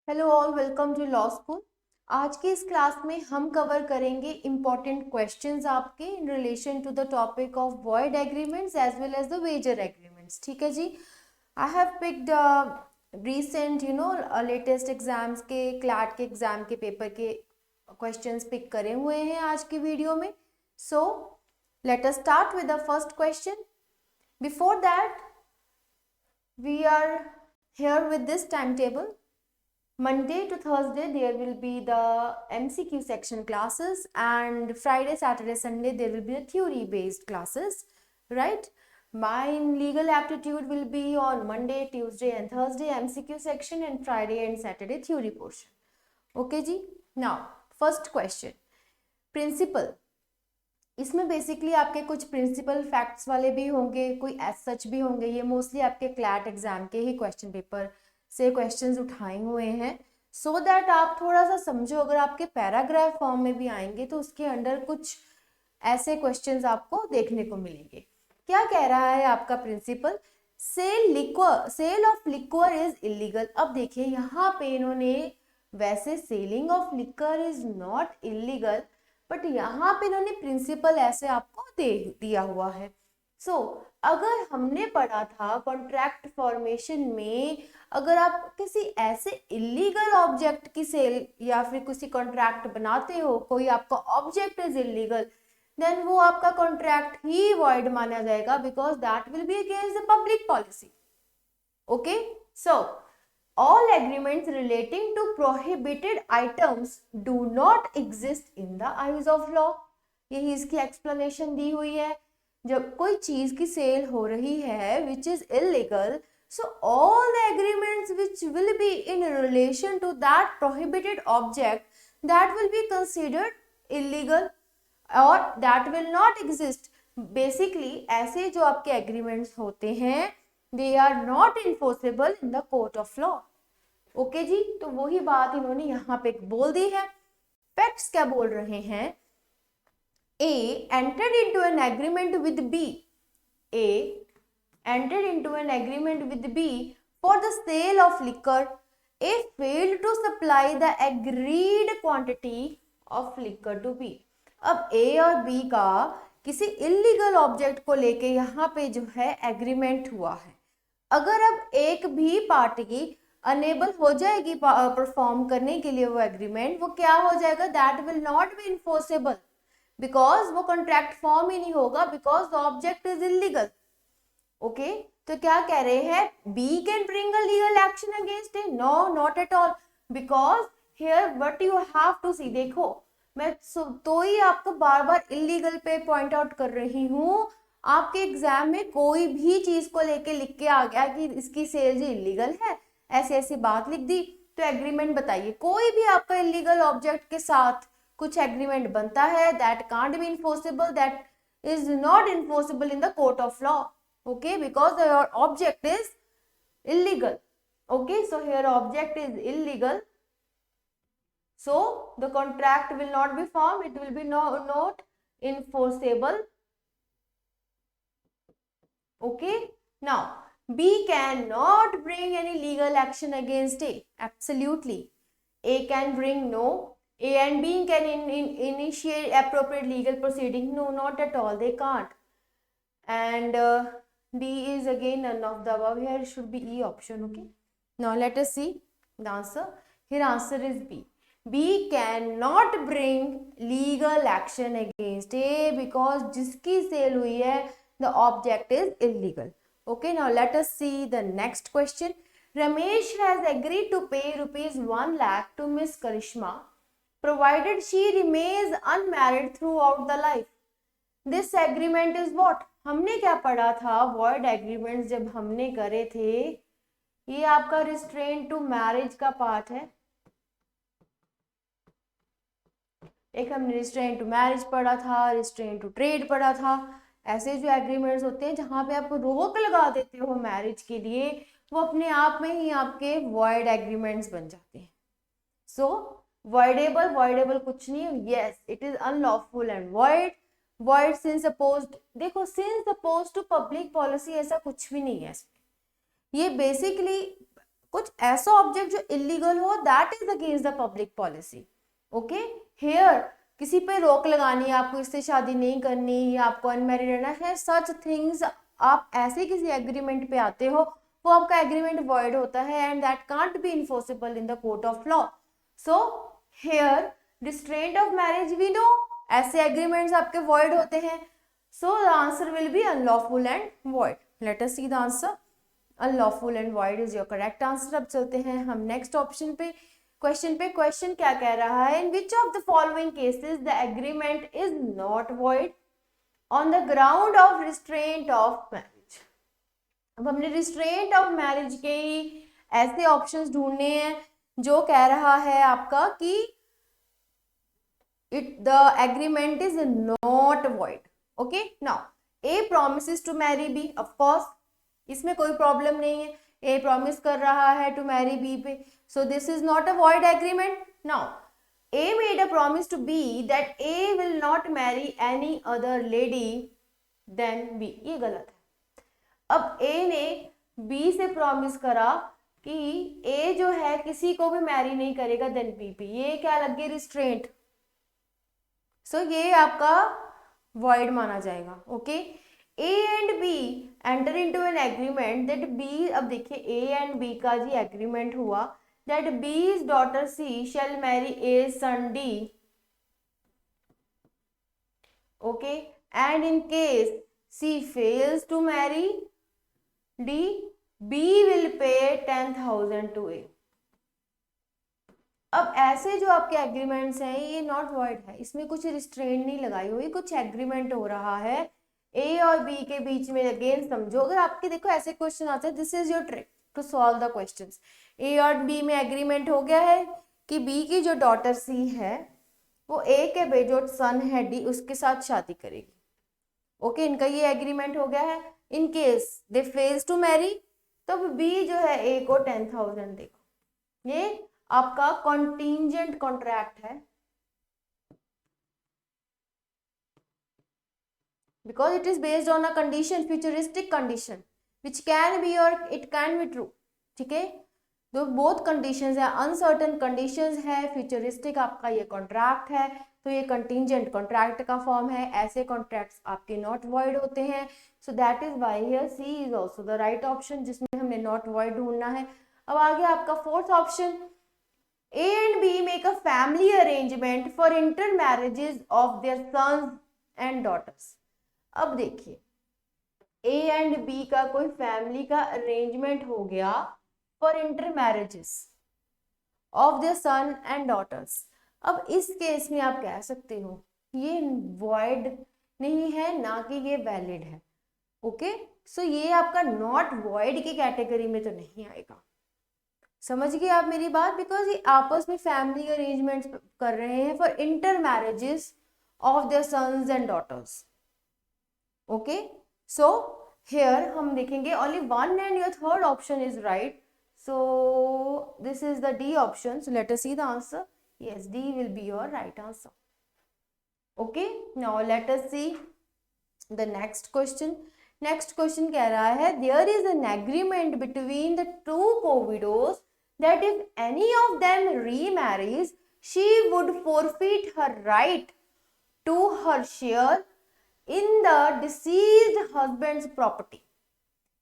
Hello all, welcome to law school. आज की इस क्लास में हम कवर करेंगे इम्पॉर्टेंट क्वेश्चंस आपके in relation to the topic of void agreements as well as the wager agreements. ठीक है जी। I have picked recent latest exams के क्लैट के एग्जाम के पेपर के क्वेश्चंस पिक करे हुए हैं आज की वीडियो में। So let us start with the first question. Before that we are here with this timetable. Monday to Thursday there will be the MCQ section classes, and Friday, Saturday, Sunday there will be the theory based classes, right? My legal aptitude will be on Monday, Tuesday and Thursday MCQ section, and Friday and Saturday theory portion. Okay ji. Now first question, principle. इसमें basically आपके कुछ principal facts वाले भी होंगे, कोई as such भी होंगे। ये मोस्टली आपके क्लैट एग्जाम के ही क्वेश्चन पेपर से क्वेश्चंस उठाए हुए हैं, सो दैट आप थोड़ा सा समझो। अगर आपके पैराग्राफ फॉर्म में भी आएंगे तो उसके अंदर कुछ ऐसे क्वेश्चंस आपको देखने को मिलेंगे। क्या कह रहा है आपका principal? Sale of liquor is illegal. अब देखिए यहाँ पे इन्होंने, वैसे selling of liquor is not illegal, but यहाँ पे इन्होंने प्रिंसिपल ऐसे आपको दे दिया हुआ है। सो अगर हमने पढ़ा था कॉन्ट्रैक्ट फॉर्मेशन में, अगर आप किसी ऐसे इलीगल ऑब्जेक्ट की सेल या फिर किसी कॉन्ट्रैक्ट बनाते हो, कोई आपका ऑब्जेक्ट इज इलीगल, देन वो आपका कॉन्ट्रैक्ट ही वॉइड माना जाएगा, because that will be against the public policy. Okay, so all agreements relating to prohibited items do not exist in the eyes of law। यही इसकी एक्सप्लेनेशन दी हुई है। जब कोई चीज की सेल हो रही है which is illegal, so all the agreements which will be in relation to that prohibited object, that will be considered illegal or that will not exist। basically ऐसे जो आपके agreements होते हैं, they are not enforceable in the court of law। Okay जी, तो वही बात इन्होंने यहाँ पे बोल दी है। फैक्ट्स क्या बोल रहे हैं? A entered into an agreement with B. A entered into an agreement with B for the sale of liquor. A failed to supply the agreed quantity of liquor to B. अब A और B का किसी illegal object को लेके यहाँ पे जो है एग्रीमेंट हुआ है। अगर अब एक भी पार्टी अनेबल हो जाएगी परफॉर्म करने के लिए वो एग्रीमेंट, वो क्या हो जाएगा? That will not be enforceable, because वो कॉन्ट्रैक्ट फॉर्म ही नहीं होगा, because the object is illegal. Okay, तो क्या कह रहे हैं? B can bring a legal action against A? No, not at all, because here what you have to see. देखो, मैं तो ही आपको बार बार इलीगल पे पॉइंट आउट कर रही हूँ। आपके एग्जाम में कोई भी चीज को लेके लिख के आ गया कि इसकी सेल इलीगल है, ऐसी ऐसी बात लिख दी, तो एग्रीमेंट बताइए। कोई भी आपका इलीगल ऑब्जेक्ट के साथ कुछ एग्रीमेंट बनता है, that can't be enforceable, that is not enforceable in the court of law. Okay, because your object is illegal। okay, so here object is illegal, so the contract will not be formed, it will be not enforceable। okay, now B cannot bring any legal action against A। absolutely, A can bring, no, A and B can initiate appropriate legal proceeding, no, not at all, they can't। and D is again none of the above, here should be E option। okay, now let us see the answer। here answer is B। B cannot bring legal action against A because जिसकी cell हुई है the object is illegal। okay, now let us see the next question। Ramesh has agreed to pay rupees 1 lakh to Miss Karishma provided she remains unmarried throughout the life। This agreement is what? हमने क्या पढ़ा था? void agreements जब हमने करे थे, ये आपका restraint to marriage का पार्ट है। एक हमने restraint to marriage पढ़ा था, restraint to trade पढ़ा था। ऐसे जो एग्रीमेंट्स होते हैं जहां पे आप रोक लगा देते हो मैरिज के लिए, वो अपने आप में ही आपके void agreements बन जाते हैं। सो voidable कुछ नहीं है। yes, it is unlawful and void since opposed। देखो, since opposed to public policy ऐसा कुछ भी नहीं है इसमें। ये बेसिकली कुछ ऐसा ऑब्जेक्ट जो इलीगल हो, that is against the public policy. Okay, here किसी पे रोक लगानी है, आपको इससे शादी नहीं करनी या आपको अनमैरिड रहना है, सच थिंग्स, आप ऐसे किसी एग्रीमेंट पे आते हो, वो आपका एग्रीमेंट वॉइड होता है and that can't be enforceable in the court of law. So here restraint of marriage, we know ऐसे एग्रीमेंट्स आपके वॉइड होते हैं। So the answer will be unlawful and void. Let us see the answer, unlawful and void is your correct answer. अब चलते हैं हम next option पे, question पे। क्वेश्चन क्या कह रहा है, in which of the following cases the agreement is not void on the ground of restraint of marriage. अब हमने रिस्ट्रेंट ऑफ मैरिज के ही ऐसे ऑप्शंस ढूंढने हैं जो कह रहा है आपका कि the agreement is not void. Okay, now A promises to marry B, of course इसमें कोई प्रॉब्लम नहीं है, A प्रॉमिस कर रहा है टू मैरी B पे, so this is not a void agreement. Now A made a promise to B that A will not marry any other lady than B, ये गलत है। अब A ने B से प्रॉमिस करा कि A जो है किसी को भी मैरी नहीं करेगा देन B पे, ये क्या लग गई, रिस्ट्रेंट। सो ये आपका void माना जाएगा। Okay, A and B enter into an agreement that B, अब देखिए A एंड B का जी एग्रीमेंट हुआ that B's daughter C shall marry A's son D. Okay, and in case C fails to marry D, B will pay 10,000 to A. अब ऐसे जो आपके agreements हैं ये नॉट वॉइड है, इसमें कुछ रिस्ट्रेंट नहीं लगाई हुई, कुछ एग्रीमेंट हो रहा है ए और बी के बीच में। अगेन समझो, अगर आपके देखो ऐसे क्वेश्चन आते हैं, this is your trick to solve the questions. A और बी में एग्रीमेंट हो गया है कि बी की जो डॉटर सी है वो ए के जो सन है डी उसके साथ शादी करेगी। ओके, इनका ये एग्रीमेंट हो गया है। In case they fails to marry, तब बी जो है ए को 10,000 देगा। ये आपका कॉन्टिंजेंट कॉन्ट्रैक्ट है, because it is based on a condition, futuristic condition which can be or it can be true. ठीक है, तो बोथ कंडीशंस है, अनसर्टन कंडीशंस है, फ्यूचरिस्टिक आपका ये कॉन्ट्रैक्ट है, तो ये कंटिंजेंट कॉन्ट्रैक्ट का फॉर्म है। ऐसे कॉन्ट्रैक्ट्स आपके नॉट वॉइड होते हैं, so that is why here C is also the right option, जिसमें हमें नॉट वॉइड ढूंढना है। अब आगे आपका fourth option, A and B make a family arrangement for intermarriages of their sons and daughters. अब देखिए A and B का कोई फैमिली का अरेंजमेंट हो गया for intermarriages of their son and daughters. अब इस केस में आप कह सकते हो ये वॉइड नहीं है, ना कि ये वैलिड है। ओके, सो ये आपका नॉट वॉइड की कैटेगरी में तो नहीं आएगा। समझ गए आप मेरी बात, बिकॉज ये आपस में फैमिली अरेंजमेंट्स कर रहे हैं for intermarriages of their sons and daughters. Okay, so here हम देखेंगे only one and your third option is right, so this is the D option. So let us see the answer, yes D will be your right answer. Okay, now let us see the next question. Next question कह रहा है, there is an agreement between the two co-widows that if any of them remarries, she would forfeit her right to her share in the deceased husband's property.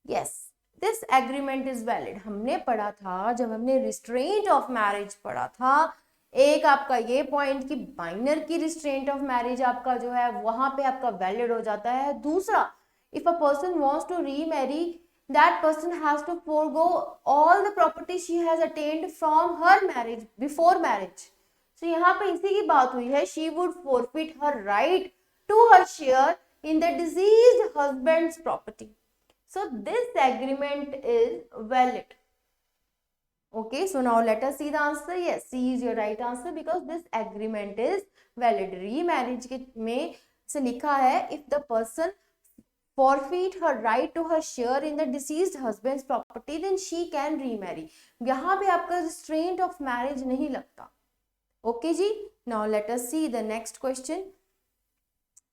Yes, this agreement is valid. हमने पढ़ा था जब हमने restraint of marriage पढ़ा था, एक आपका ये पॉइंट कि माइनर की रिस्ट्रेंट ऑफ मैरिज आपका जो है वहां पे आपका वैलिड हो जाता है। दूसरा, if a person wants to remarry, that person has to forego all the property she has attained from her marriage, before marriage. So यहाँ पे इसी की बात हुई है, she would forfeit her right to her share in the deceased husband's property. So this agreement is valid. Okay, so now let us see the answer. Yes, C is your right answer because this agreement is valid. Remarriage के में से लिखा है if the person forfeit her right to her share in the deceased husband's property, then she can remarry. यहाँ पे आपका restraint of marriage नहीं लगता। Okay ji, now let us see the next question.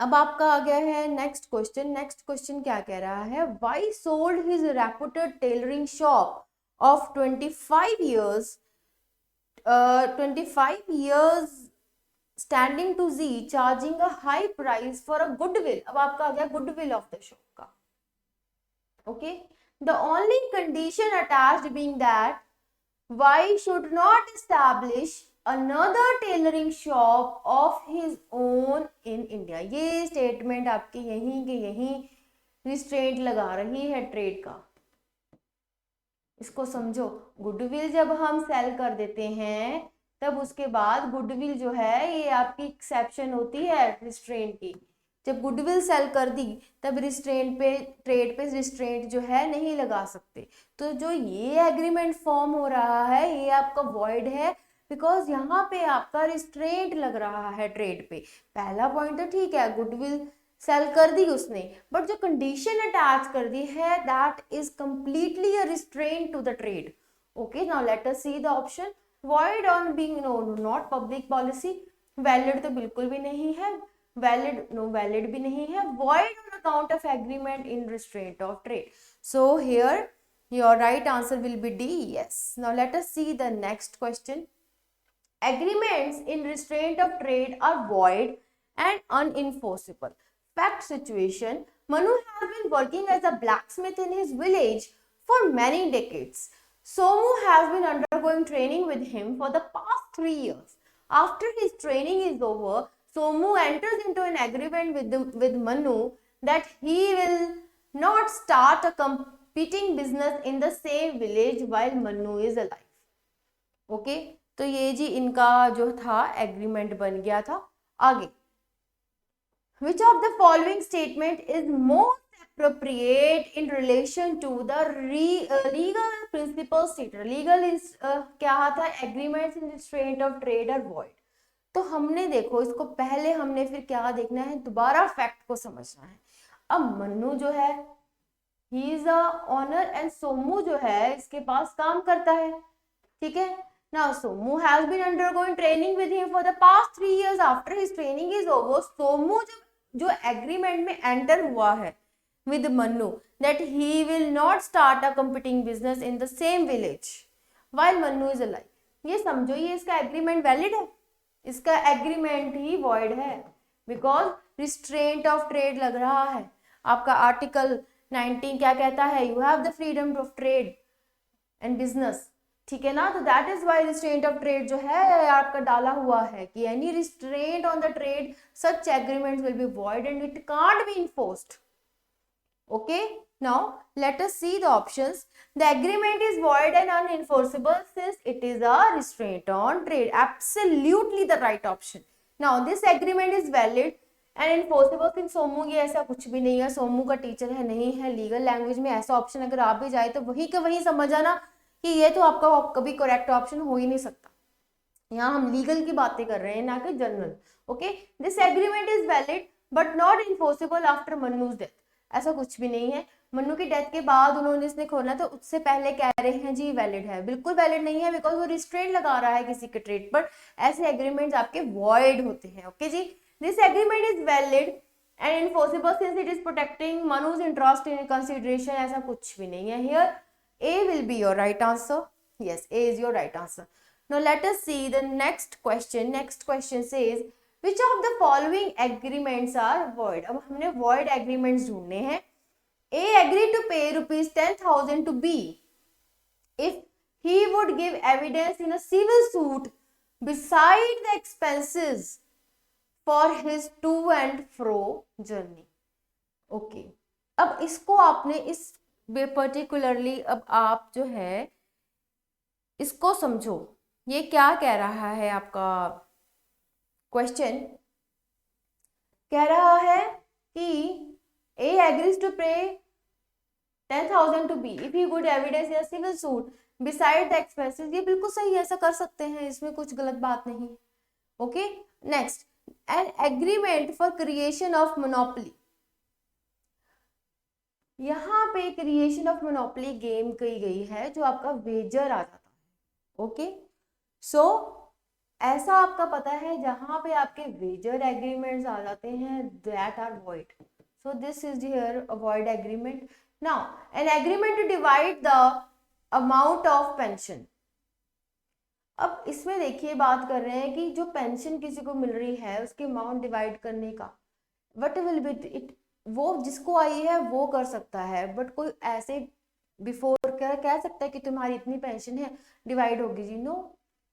अब आपका आ गया है नेक्स्ट क्वेश्चन। नेक्स्ट क्वेश्चन क्या कह रहा है, why sold his reputed tailoring shop of 25 years, 25 years standing to Z, charging a high price for a goodwill. अब आपका आ गया goodwill of the shop का. Okay, the only condition attached being that Y should not establish another tailoring shop of his own in India. ये statement आपके यहीं के यहीं restraint लगा रही है ट्रेड का. इसको समझो. गुडविल जब हम सेल कर देते हैं तब उसके बाद गुडविल जो है ये आपकी एक्सेप्शन होती है रिस्ट्रेंट की. जब गुडविल सेल कर दी तब रिस्ट्रेंट पे, ट्रेड पे रिस्ट्रेंट जो है नहीं लगा सकते. तो जो ये एग्रीमेंट फॉर्म हो रहा है ये आपका वॉइड है, बिकॉज यहाँ पे आपका रिस्ट्रेंट लग रहा है ट्रेड पे. पहला पॉइंट तो ठीक है, गुडविल सेल कर दी उसने, बट जो कंडीशन अटैच कर दी है that is completely a restraint to the trade. Okay, now let us see the option. Void on being not public policy, valid तो बिल्कुल भी नहीं है. वैलिड, नो वैलिड भी नहीं है. void on account of agreement in restraint of trade. So here your right answer will be D. Yes. Now let us see the next question. Agreements in restraint of trade are void and unenforceable. Fact situation: Manu has been working as a blacksmith in his village for many decades. Somu has been undergoing training with him for the past 3 years. After his training is over, Somu enters into an agreement with Manu that he will not start a competing business in the same village while Manu is alive. Okay, तो ये जी इनका जो था agreement बन गया था. आगे, which of the following statement is most appropriate in relation to the legal principle stated? Legal is क्या था? Agreements in restraint of trade are void. तो हमने देखो इसको पहले हमने फिर क्या देखना है, दोबारा फैक्ट को समझना है. अब मन्नू जो है he is a owner and Somu जो है इसके पास काम करता है. ठीक है. Now Somu has been undergoing training with him for the past 3 years. After his training is over, Somu जो एग्रीमेंट में एंटर हुआ है with Mannu that he will not start a competing business in the same village while Mannu is alive. ये समझो ये इसका agreement valid है. इसका एग्रीमेंट ही वॉइड है बिकॉज रिस्ट्रेंट ऑफ ट्रेड लग रहा है. आपका आर्टिकल 19 क्या कहता है? You have the freedom of trade and business. ठीक है ना. तो that is why restraint of trade जो है आपका डाला हुआ है कि any restraint on the trade such agreement will be void and it can't be enforced. Okay, now let us see the options. The agreement is void and unenforceable since it is a restraint on trade. Absolutely the right option. Now this agreement is valid and enforceable since Somu ये ऐसा कुछ भी नहीं है. सोमू का teacher है नहीं है. लीगल लैंग्वेज में ऐसा ऑप्शन अगर आ भी जाए तो वही का वही समझ आना कि ये तो आपका कभी करेक्ट ऑप्शन हो ही नहीं सकता. यहाँ हम लीगल की बातें कर रहे हैं ना कि general. Okay, this agreement is valid but not enforceable after Manu's death. ऐसा कुछ भी नहीं है. मन्नू की डेथ के बाद उन्होंने इसने खोला तो उससे पहले कह रहे हैं जी वैलिड है. बिल्कुल वैलिड नहीं है बिकॉज वो रिस्ट्रेंट लगा रहा है किसी के ट्रेड पर. ऐसे एग्रीमेंट्स आपके वॉइड होते हैं. ओके जी, this agreement is valid and enforceable since it is protecting Manu's interest in consideration. ऐसा कुछ भी नहीं है. Here A will be your right answer. Yes, A is your right answer. Now let us see the next question. Next question says which of the following agreements are void? अब हमने void agreements ढूंढने हैं. A agreed to pay rupees 10,000 to B if he would give evidence in a civil suit beside the expenses for his to and fro journey. Okay, अब इसको आपने इस particularly अब आप जो है इसको समझो. ये क्या कह रहा है आपका क्वेश्चन? कह रहा है कि A agrees to pay 10,000 to B if he good evidence in a civil suit beside the expenses. ये बिल्कुल सही है, ऐसा कर सकते हैं, इसमें कुछ गलत बात नहीं. Okay, next, an agreement for creation of monopoly. यहाँ पे क्रिएशन ऑफ मोनोपोली गेम की गई है जो आपका वेजर आ जाता है. ओके, सो ऐसा आपका पता है जहां पे आपके वेजर एग्रीमेंट्स आ जाते हैं that are void. So this is here a void agreement. Now an agreement to divide the amount of pension. अब इसमें देखिए बात कर रहे हैं कि जो पेंशन किसी को मिल रही है उसके अमाउंट डिवाइड करने का, वट विल बी इट, वो जिसको आई है वो कर सकता है, बट कोई ऐसे बिफोर क्या कह सकता है कि तुम्हारी इतनी पेंशन है डिवाइड होगी जी, no,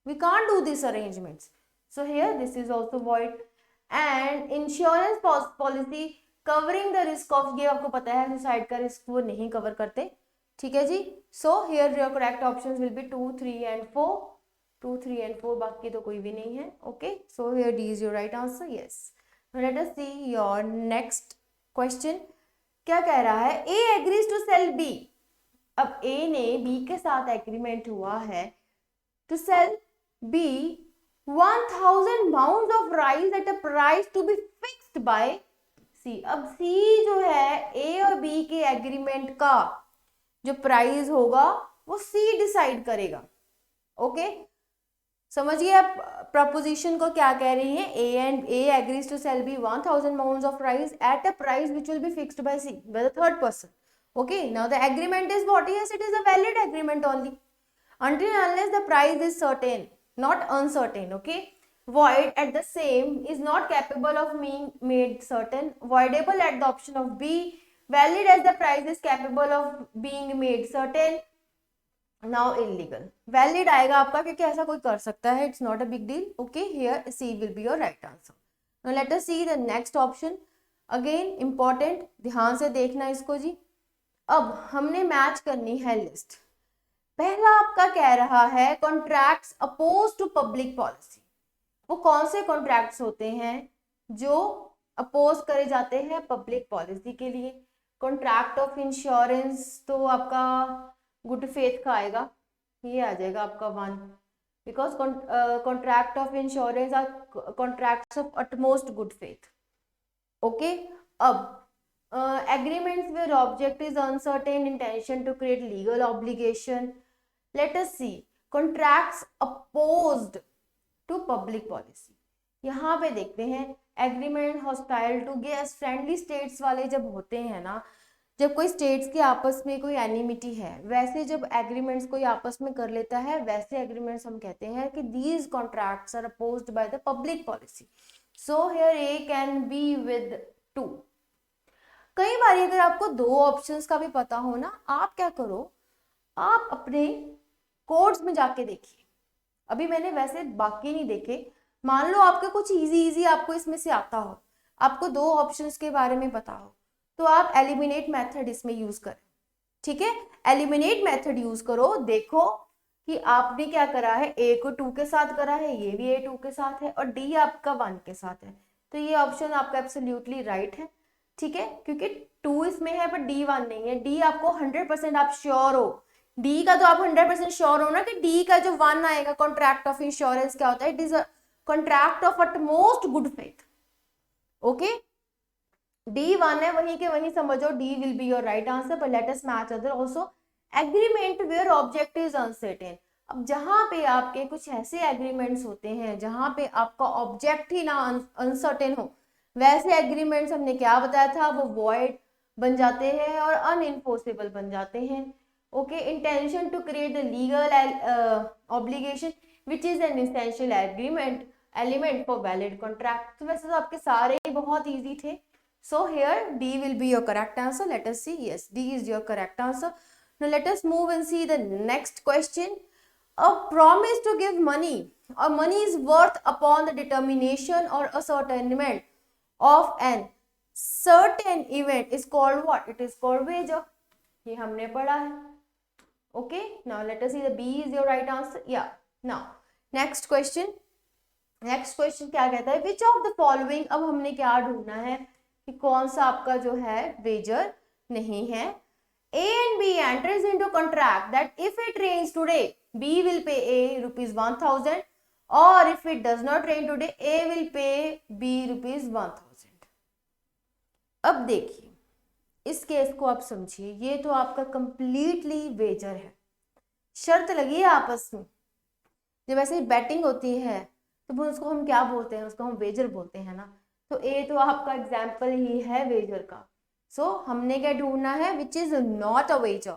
we can't do this arrangements, so here this is also void. And insurance policy covering the risk of, ये आपको पता है सुसाइड का रिस्क वो नहीं कवर करते, ठीक है जी। So here your correct options will be 2, 3 and 4, 2, 3 and 4, बाकी तो कोई भी नहीं है। Okay, so here D is your right answer, yes. Let us see your next question. क्या कह रहा है, A agrees to sell B. अब ए ने बी के साथ एग्रीमेंट हुआ है to sell B 1000 pounds of rice at a price to be fixed by C। अब C जो है A और B के एग्रीमेंट का जो प्राइस होगा वो C डिसाइड करेगा। ओके, समझिए आप प्रपोजिशन को क्या कह रही है, A agrees to sell B 1000 pounds of rice at a price which will be fixed by C, by the third person. Okay, now the agreement is what? Yes, it is a valid agreement only until and unless the price is certain, not uncertain. Okay, void at the same is not capable of being made certain, voidable at the option of B, valid as the price is capable of being made certain, now illegal. Valid आएगा आपका क्योंकि ऐसा कोई कर सकता है, it's not a big deal. Okay, here C will be your right answer. Now let us see the next option, again important, ध्यान से देखना इसको जी। अब हमने मैच करनी है लिस्ट। पहला आपका कह रहा है contracts oppose to public policy. वो कौन से कॉन्ट्रैक्ट्स होते हैं जो अपोज करे जाते हैं पब्लिक पॉलिसी के लिए? कॉन्ट्रैक्ट ऑफ इंश्योरेंस तो आपका गुड फेथ का आएगा, ये आ जाएगा आपका 1, because contract of insurance are contracts of utmost good faith. Okay, अब agreements where object is uncertain intention to create legal obligation. Let us see contracts opposed to public policy। यहाँ पे देखते हैं agreement hostile to guest friendly states वाले जब होते हैं ना, जब कोई स्टेट्स के आपस में कोई एनिमिटी है, वैसे जब एग्रीमेंट्स कोई आपस में कर लेता है वैसे एग्रीमेंट्स हम कहते हैं कि these contracts are opposed by the public policy. So here A can be with 2। कई बार अगर आपको 2 ऑप्शंस का भी पता हो ना, आप क्या करो, आप अपने कोड्स में जाके देखिए। अभी मैंने वैसे बाकी नहीं देखे, मान लो आपके कुछ इजी आपको इसमें से आता हो, आपको 2 ऑप्शंस के बारे में पता हो, तो आप एलिमिनेट मेथड इसमें यूज करें। ठीक है, एलिमिनेट मेथड यूज करो, देखो कि आपने क्या करा है, ए को 2 के साथ करा है, ये भी A 2 के साथ है और डी आपका 1 के साथ है, तो ये ऑप्शन आपका एब्सोल्युटली राइट है। ठीक है, क्योंकि 2 इसमें है पर D 1 नहीं है। D आपको 100% आप श्योर हो, D का तो आप 100% श्योर हो ना कि D का जो 1 आएगा कॉन्ट्रैक्ट ऑफ इंश्योरेंस क्या होता है, it is a contract of utmost good faith. Okay, D 1 है, वहीं के वहीं समझो, D will be your right answer. पर let us match other also. Agreement where object is uncertain. अब जहां पे आपके कुछ ऐसे एग्रीमेंट्स होते हैं जहां पे आपका ऑब्जेक्ट ही ना अनसर्टेन हो, वैसे एग्रीमेंट्स हमने क्या बताया था, वो वॉइड बन जाते हैं और अनइनफोर्सेबल बन जाते हैं। Okay, intention to create the legal obligation which is an essential agreement element for valid contract. तो वैसे तो आपके सारे बहुत ईजी थे, so here D will be your correct answer. Let us see, yes, D is your correct answer. Now let us move and see the next question. A promise to give money or money is worth upon the determination or ascertainment of an certain event is called what? It is called wager. ये हमने पढ़ा है। Okay, now let us see the B is your right answer. Yeah, now next question. Next question क्या कहता है, विच of the following, अब हमने क्या ढूंढना है कि कौन सा आपका जो है वेजर नहीं है। A and B enters into contract that if it rains today, B will pay A rupees 1000 or if it does not rain today, A will pay B rupees 1000। अब देखिए इस केस को आप समझिए, ये तो आपका कंप्लीटली वेजर है, शर्त लगी है आपस में। जब ऐसे बैटिंग होती है तो उसको हम क्या बोलते हैं, उसको हम वेजर बोलते हैं ना, तो ए तो आपका एग्जाम्पल ही है वेजर का। सो हमने क्या ढूंढना है, which is not a wager,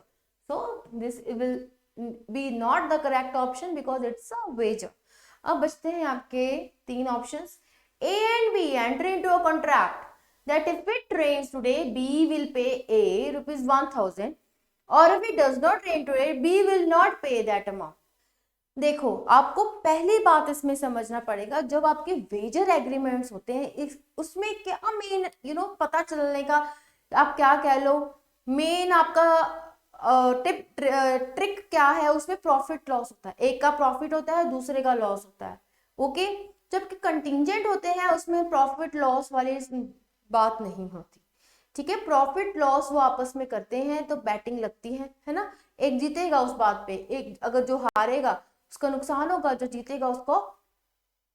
so this will be not the correct option because it's a wager. अब बचते हैं आपके 3 options. A and B enter into a contract that if it rains today, B will pay A rupees 1000, or if it does not rain today, B will not pay that amount. देखो, आपको पहली बात इसमें समझना पड़ेगा, जब आपके Vaser agreements होते हैं उसमें क्या मेन पता चलने का, आप क्या कह लो, मेन आपका ट्रिक क्या है, उसमें प्रॉफिट लॉस होता है, एक का प्रॉफिट होता है दूसरे का लॉस होता है। ओके, जबकि कंटिंजेंट होते हैं उसमें प्रॉफिट लॉस वाली बात नहीं होती। ठीक है, प्रॉफिट लॉस वो आपस में करते हैं तो बैटिंग लगती है ना, एक जीतेगा उस बात पे, एक अगर जो हारेगा उसका नुकसान होगा, जो जीतेगा उसको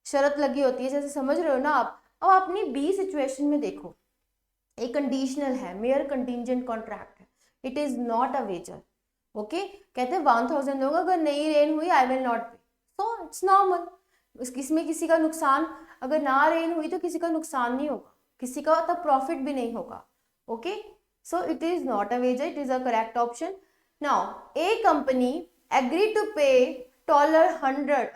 शर्त लगी होती है, जैसे समझ रहे हो ना आप। अब अपनी बी सिचुएशन में देखो, एक कंडीशनल है, मेयर कंटिंजेंट कॉन्ट्रैक्ट है, it is not a wager. Okay, कहते हैं 1000 होगा, अगर नहीं रेन हुई आई विल नॉट पे, सो इट्स नॉर्मल। इसमें किसी का नुकसान, अगर ना रेन हुई तो किसी का नुकसान नहीं होगा, किसी का तब प्रॉफिट भी नहीं होगा। Okay, so it is not a wager, it is a correct option. Now a company agree to pay $100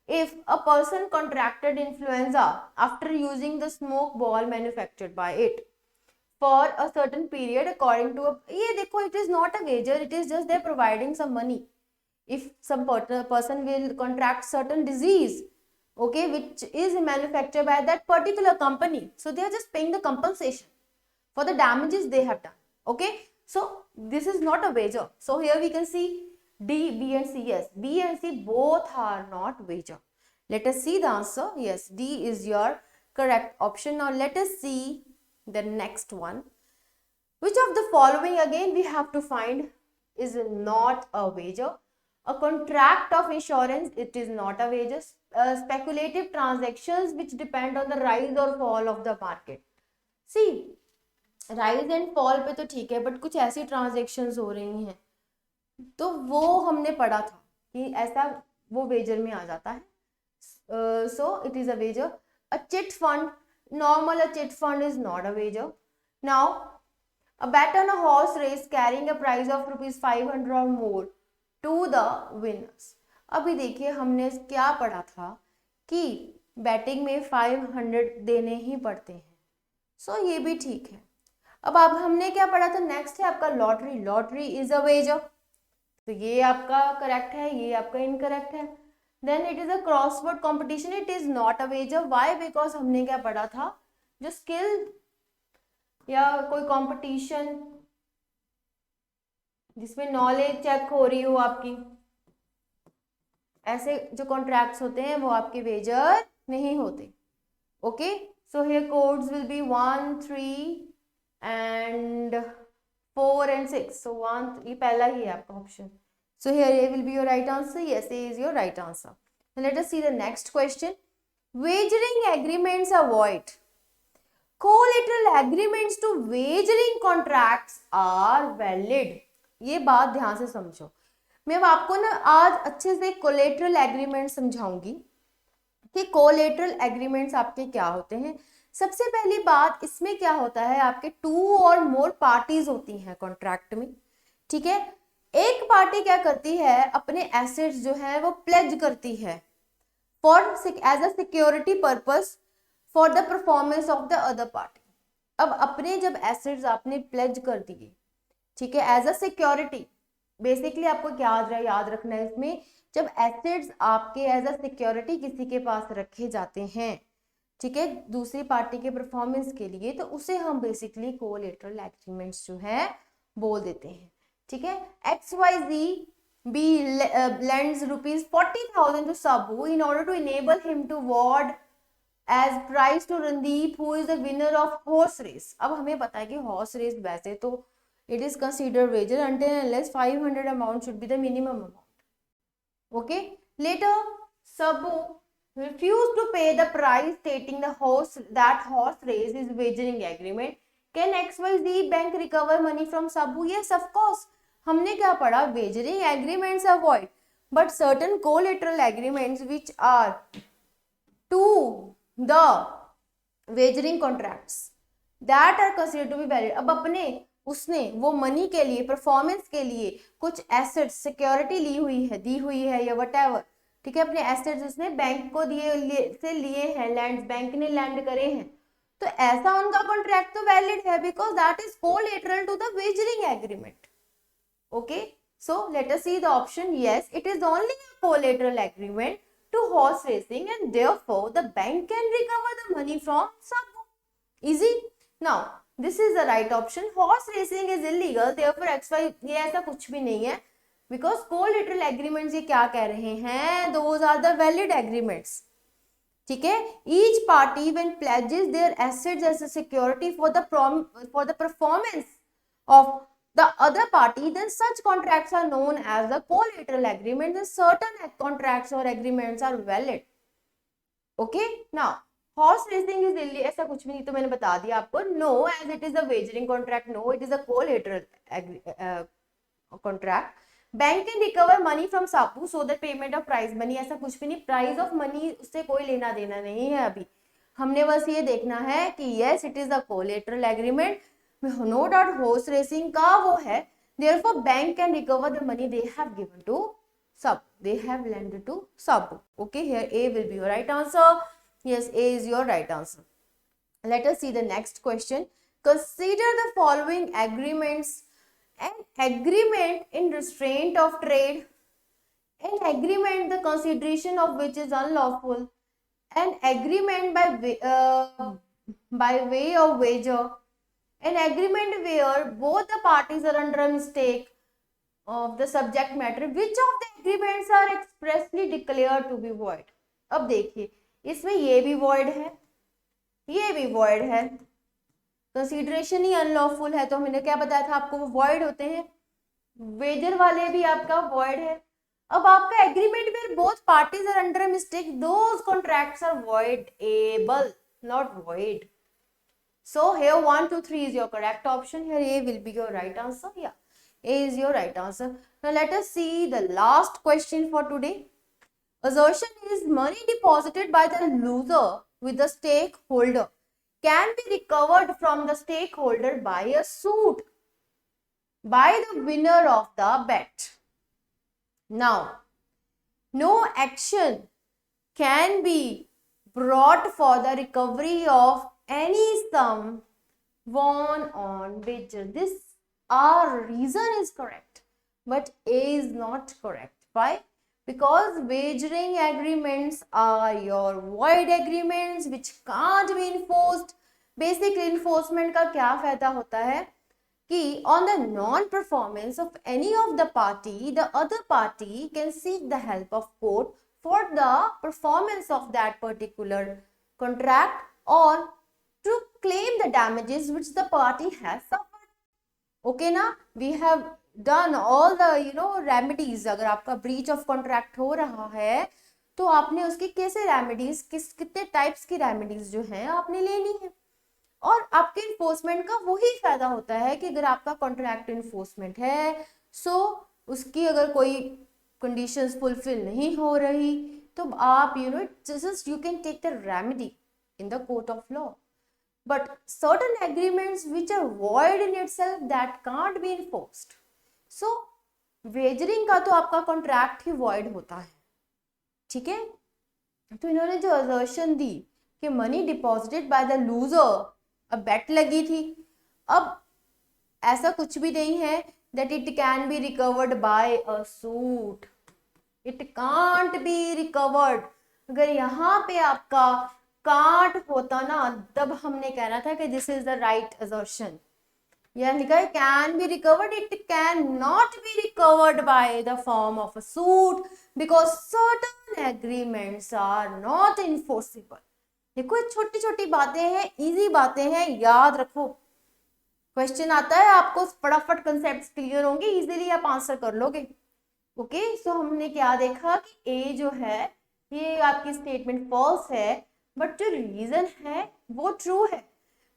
if a person contracted influenza after using the smoke ball manufactured by it for a certain period according to a, ये देखो, it is not a wager, it is just they're providing some money. If some person will contract certain disease, okay, which is manufactured by that particular company, so they are just paying the compensation for the damages they have done. Okay, so this is not a wager. So here we can see D, B and C. Yes, B and C both are not wager. Let us see the answer. Yes, D is your correct option. Now let us see the next one. Which of the following again we have to find is not a wager? A contract of insurance, it is not a wager. Speculative transactions which depend on the rise or fall of the market. See, rise and fall पे तो ठीक है, but कुछ ऐसी transactions हो रही हैं तो वो हमने पढ़ा था कि ऐसा वो वेजर में आ जाता है। So it is a wager. A chit fund, normal a chit fund is not a wager. Now a bet on a horse race carrying a prize of ₹500 or more to the winners। अभी देखिए, हमने क्या पढ़ा था कि batting में 500 देने ही पड़ते हैं, सो ये भी ठीक है। अब हमने क्या पढ़ा था, नेक्स्ट है आपका lottery. Lottery is a wager, तो ये आपका करेक्ट है, ये आपका इनकरेक्ट है। Then it is a crossword competition, it is not a wager. Why? Because हमने क्या पढ़ा था, जो स्किल या कोई कंपटीशन जिसमें नॉलेज चेक हो रही हो आपकी, ऐसे जो कॉन्ट्रैक्ट्स होते हैं वो आपके वेजर नहीं होते। Okay, so here codes will be 1, 3 and 4 and 6. So 1, ये पहला ही है आपका option. So here A will be your right answer. Yes, A is your right answer. Now let us see the next question. Wagering agreements are void. Collateral agreements to wagering contracts are valid. ये बात ध्यान से समझो। मैं अब आपको ना आज अच्छे से कोलेटरल एग्रीमेंट समझाऊंगी कि कोलेटरल एग्रीमेंट्स आपके क्या होते हैं। सबसे पहली बात, इसमें क्या होता है, आपके 2 और मोर पार्टीज होती हैं कॉन्ट्रैक्ट में। ठीक है, एक पार्टी क्या करती है, अपने एसेट्स जो है वो प्लेज करती है for as a security purpose for the performance of the other party. अब अपने जब एसेट्स आपने प्लेज कर दिए, ठीक है, एज अ सिक्योरिटी, बेसिकली आपको क्या याद रखना है इसमें, जब एसेट्स आपके एज अ सिक्योरिटी किसी के पास रखे जाते हैं, ठीक है, दूसरी पार्टी के परफॉर्मेंस के लिए, तो उसे हम बेसिकली कोलेटरल एग्रीमेंट्स जो है बोल देते हैं। ठीक है, XYZ B lends ₹40,000 to Sabu in order to enable him to award as prize to Randeep who is the winner of horse race। अब हमें पता है कि horse race वैसे तो it is considered wager until unless 500 amount should be the minimum amount. Okay, later Sabu refused to pay the price, stating that horse race is wagering agreement. Can XYZ bank recover money from Sabu? Yes, of course. हमने क्या पढ़ा, wagering agreements are void, but certain collateral agreements which are to the wagering contracts that are considered to be valid। अब अपने उसने वो money के लिए, performance के लिए कुछ एसेट्स, सिक्योरिटी ली हुई है, दी हुई है या वट, ठीक है, अपने एसेट्स उसने बैंक को लिए हैं, लैंड, बैंक ने लैंड करे हैं, तो ऐसा उनका कॉन्ट्रैक्ट तो वैलिड है, because that is collateral to the wagering agreement. Okay, so let us see the option. Yes, it is only a collateral agreement to horse racing and therefore the bank can recover the money from Saboo. Easy. Now this is the right option. Horse racing is illegal, therefore XY, ये ऐसा कुछ भी नहीं है, because collateral agreements ये क्या कह रहे हैं, those are the valid agreements. ठीक है, each party when pledges their assets as a security for the performance of the other party, then such contracts are known as the collateral agreement, and certain contracts or agreements are valid. Okay, now horse racing is illegal, ऐसा कुछ भी नहीं, तो मैंने बता दिया आपको. No, as it is a wagering contract. No, it is a collateral contract. Bank can recover money from Sapu so that payment of prize money, ऐसा कुछ भी नहीं, प्राइज ऑफ मनी उससे कोई लेना देना नहीं है. अभी हमने बस ये देखना है कि yes it is a collateral agreement, no doubt horse racing का वो है, therefore bank can recover the money they have given to sub, they have lended to sub. Okay, here A will be your right answer. Yes, A is your right answer. Let us see the next question. Consider the following agreements. An agreement in restraint of trade, an agreement the consideration of which is unlawful, an agreement by way of wager, an agreement where both the parties are under a mistake of the subject matter. Which of the agreements are expressly declared to be void? अब देखिए, इसमें ये भी void है, ये भी void है, consideration ही unlawful है, तो मैंने क्या बताया था आपको, वो वॉइड होते हैं. वेजर वाले भी आपका वॉइड है. अब आपका एग्रीमेंट में both parties are under mistake, those contracts are voidable, not void. So here 1 2 3 is your correct option. Here A will be your right answer. या A is your right answer. Now let us see the last question for today. Assertion is money deposited by the loser with the stakeholder can be recovered from the stakeholder by a suit by the winner of the bet. Now, no action can be brought for the recovery of any sum won on wager. This our reason is correct, but A is not correct. Why? Because wagering agreements are your void agreements which can't be enforced. Basically enforcement का क्या फायदा होता है कि on the non-performance of any of the party, the other party can seek the help of court for the performance of that particular contract or to claim the damages which the party has suffered. Okay ना, we have done all the remedies. अगर आपका breach of contract हो रहा है तो आपने उसकी कैसे रेमेडीज, कितने टाइप्स की रेमेडीज जो है आपने लेनी है. और आपके इन्फोर्समेंट का वही फायदा होता है कि अगर आपका कॉन्ट्रैक्ट इन्फोर्समेंट है, सो उसकी अगर कोई कंडीशंस फुलफिल नहीं हो रही तो आप you can take the remedy in the court of law. But certain agreements which are void in itself that can't be enforced. So wagering का तो आपका कॉन्ट्रैक्ट ही void होता है. ठीक है, तो इन्होंने जो assertion दी कि money deposited by the loser, अब बेट लगी थी, अब ऐसा कुछ भी नहीं है that it can be recovered by a suit. It can't be recovered. अगर यहाँ पे आपका कांट होता ना तब हमने कहना था कि this is the right assertion. यह लिखा है can be recovered, it can not be recovered by the form of a suit because certain agreements are not enforceable. देखो छोटी छोटी बातें हैं, इजी बातें हैं, याद रखो. क्वेश्चन आता है आपको फटाफट कंसेप्ट क्लियर होंगे, इजीली आप आंसर कर लोगे. ओके, सो हमने क्या देखा कि ए जो है ये आपकी स्टेटमेंट फॉल्स है, बट जो रीजन है वो ट्रू है.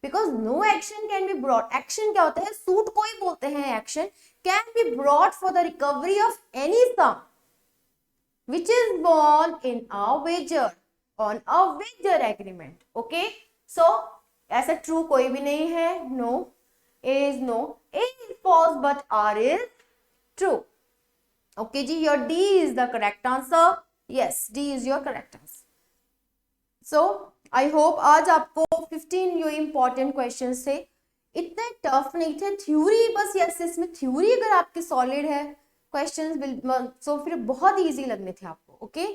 Because no action can be brought. Action क्या होता है, सूट को ही बोलते हैं action. Can be brought for the recovery of any sum which is won in a wager on a wager agreement. Okay, so ऐसा true कोई भी नहीं है. No, A is no. A is false but R is true. Okay ji, your D is the correct answer. Yes, D is your correct answer. So I hope आज आपको 15 जो important questions थे इतने tough नहीं थे. Theory बस, yes इसमें theory अगर आपकी सॉलिड है क्वेश्चंस सो फिर बहुत इजी लगने थे आपको. Okay,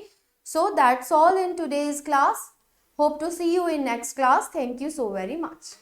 so that's all in today's class. Hope to see you in next class. Thank you so very much.